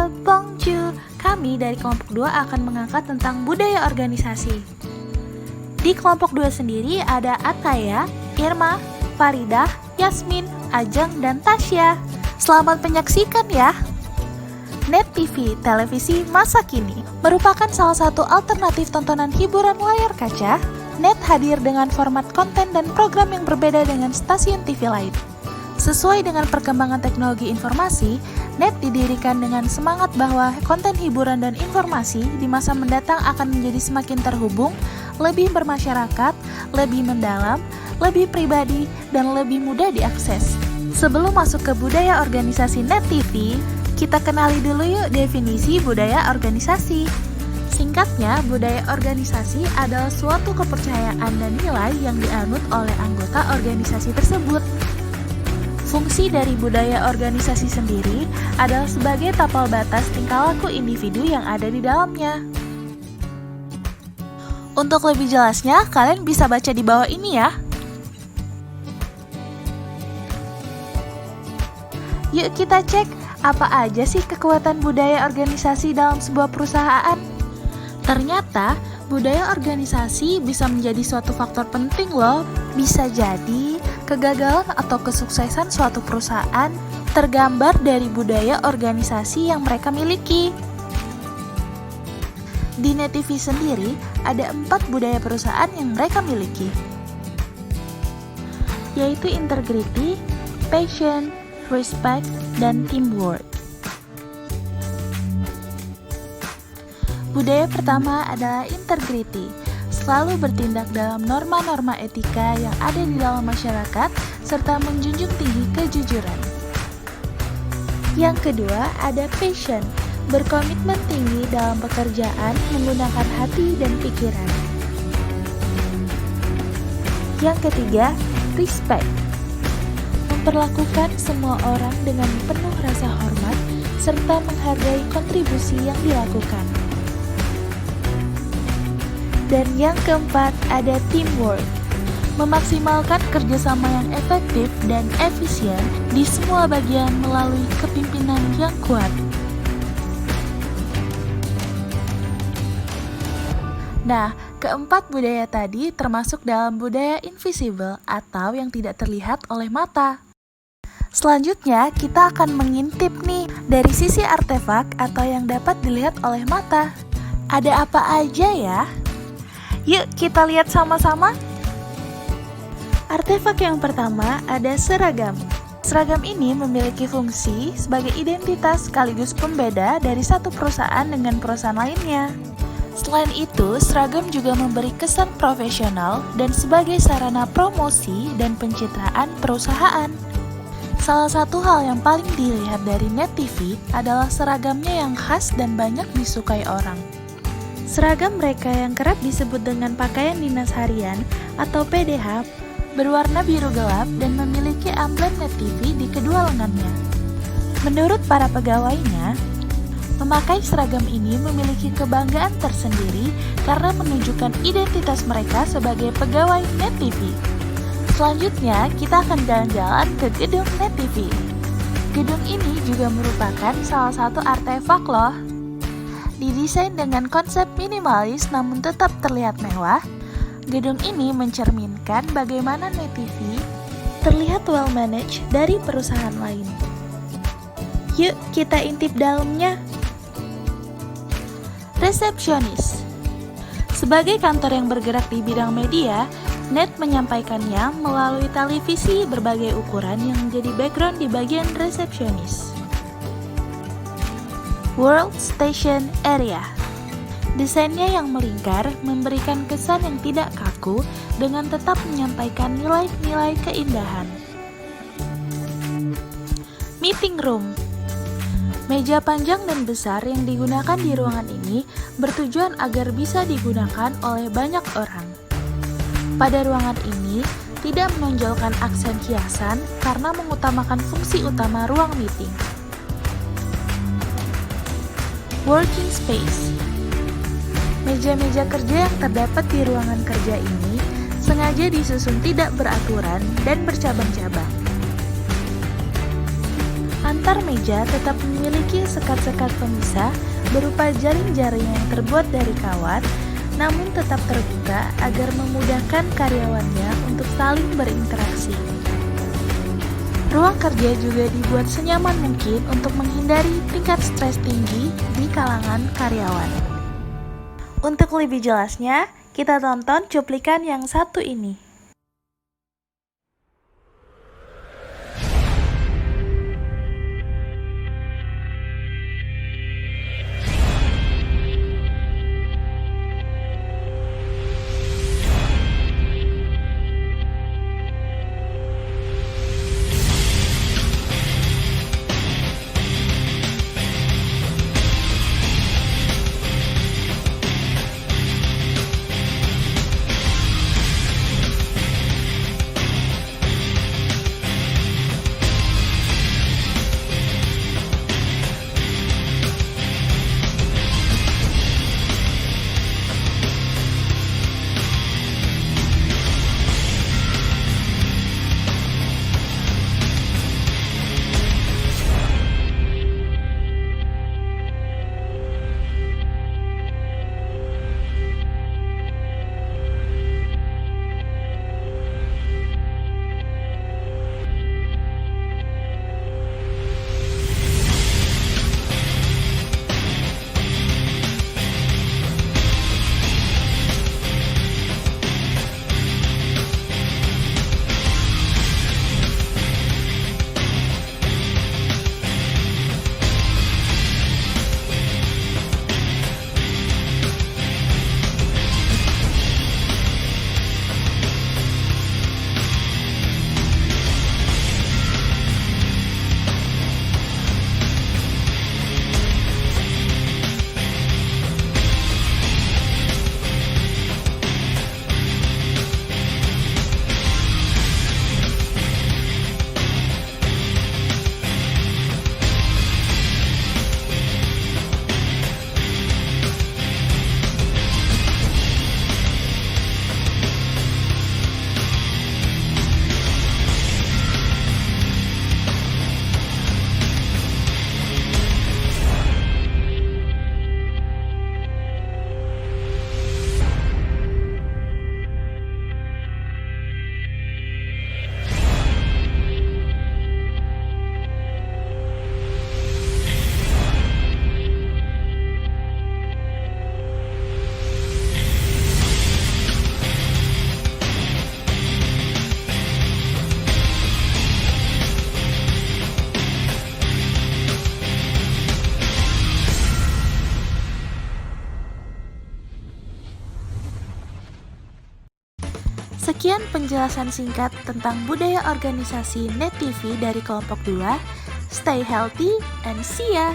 Halo, bonjour. Kami dari kelompok 2 akan mengangkat tentang budaya organisasi. Di kelompok 2 sendiri ada Ataya, Irma, Faridah, Yasmin, Ajeng, dan Tasya. Selamat menyaksikan ya. Net TV, televisi masa kini, merupakan salah satu alternatif tontonan hiburan layar kaca. Net hadir dengan format konten dan program yang berbeda dengan stasiun TV lain. Sesuai dengan perkembangan teknologi informasi, Net didirikan dengan semangat bahwa konten hiburan dan informasi di masa mendatang akan menjadi semakin terhubung, lebih bermasyarakat, lebih mendalam, lebih pribadi, dan lebih mudah diakses. Sebelum masuk ke budaya organisasi Net TV, kita kenali dulu yuk definisi budaya organisasi. Singkatnya, budaya organisasi adalah suatu kepercayaan dan nilai yang dianut oleh anggota organisasi tersebut. Fungsi dari budaya organisasi sendiri adalah sebagai tapal batas tingkah laku individu yang ada di dalamnya. Untuk lebih jelasnya, kalian bisa baca di bawah ini ya. Yuk kita cek, apa aja sih kekuatan budaya organisasi dalam sebuah perusahaan? Ternyata, budaya organisasi bisa menjadi suatu faktor penting loh. Bisa jadi, kegagalan atau kesuksesan suatu perusahaan tergambar dari budaya organisasi yang mereka miliki. Di Net TV sendiri, ada 4 budaya perusahaan yang mereka miliki, yaitu integrity, passion, respect, dan teamwork. Budaya pertama adalah integrity, selalu bertindak dalam norma-norma etika yang ada di dalam masyarakat serta menjunjung tinggi kejujuran. Yang kedua ada passion, berkomitmen tinggi dalam pekerjaan menggunakan hati dan pikiran. Yang ketiga, respect, memperlakukan semua orang dengan penuh rasa hormat serta menghargai kontribusi yang dilakukan. Dan yang keempat ada teamwork, memaksimalkan kerjasama yang efektif dan efisien di semua bagian melalui kepemimpinan yang kuat. Nah, keempat budaya tadi termasuk dalam budaya invisible atau yang tidak terlihat oleh mata. Selanjutnya, kita akan mengintip nih dari sisi artefak atau yang dapat dilihat oleh mata. Ada apa aja ya? Yuk kita lihat sama-sama. Artefak yang pertama ada seragam. Seragam ini memiliki fungsi sebagai identitas sekaligus pembeda dari satu perusahaan dengan perusahaan lainnya. Selain itu, seragam juga memberi kesan profesional dan sebagai sarana promosi dan pencitraan perusahaan. Salah satu hal yang paling dilihat dari Net TV adalah seragamnya yang khas dan banyak disukai orang. Seragam mereka yang kerap disebut dengan pakaian dinas harian atau PDH berwarna biru gelap dan memiliki amblem Net TV di kedua lengannya. Menurut para pegawainya, memakai seragam ini memiliki kebanggaan tersendiri karena menunjukkan identitas mereka sebagai pegawai Net TV. Selanjutnya, kita akan jalan-jalan ke gedung Net TV. Gedung ini juga merupakan salah satu artefak loh. Didesain dengan konsep minimalis namun tetap terlihat mewah, gedung ini mencerminkan bagaimana Net TV terlihat well managed dari perusahaan lain. Yuk kita intip dalamnya. Resepsionis. Sebagai kantor yang bergerak di bidang media, Net menyampaikannya melalui televisi berbagai ukuran yang menjadi background di bagian resepsionis. World Station Area. Desainnya yang melingkar memberikan kesan yang tidak kaku dengan tetap menyampaikan nilai-nilai keindahan. Meeting Room. Meja panjang dan besar yang digunakan di ruangan ini bertujuan agar bisa digunakan oleh banyak orang. Pada ruangan ini tidak menonjolkan aksen hiasan karena mengutamakan fungsi utama ruang meeting. Working space. Meja-meja kerja yang terdapat di ruangan kerja ini sengaja disusun tidak beraturan dan bercabang-cabang. antar meja tetap memiliki sekat-sekat pemisah berupa jaring-jaring yang terbuat dari kawat, namun tetap terbuka agar memudahkan karyawannya untuk saling berinteraksi. Ruang kerja juga dibuat senyaman mungkin untuk menghindari tingkat stres tinggi di kalangan karyawan. Untuk lebih jelasnya, kita tonton cuplikan yang satu ini. Sekian penjelasan singkat tentang budaya organisasi Net TV dari kelompok 2. Stay healthy and see ya!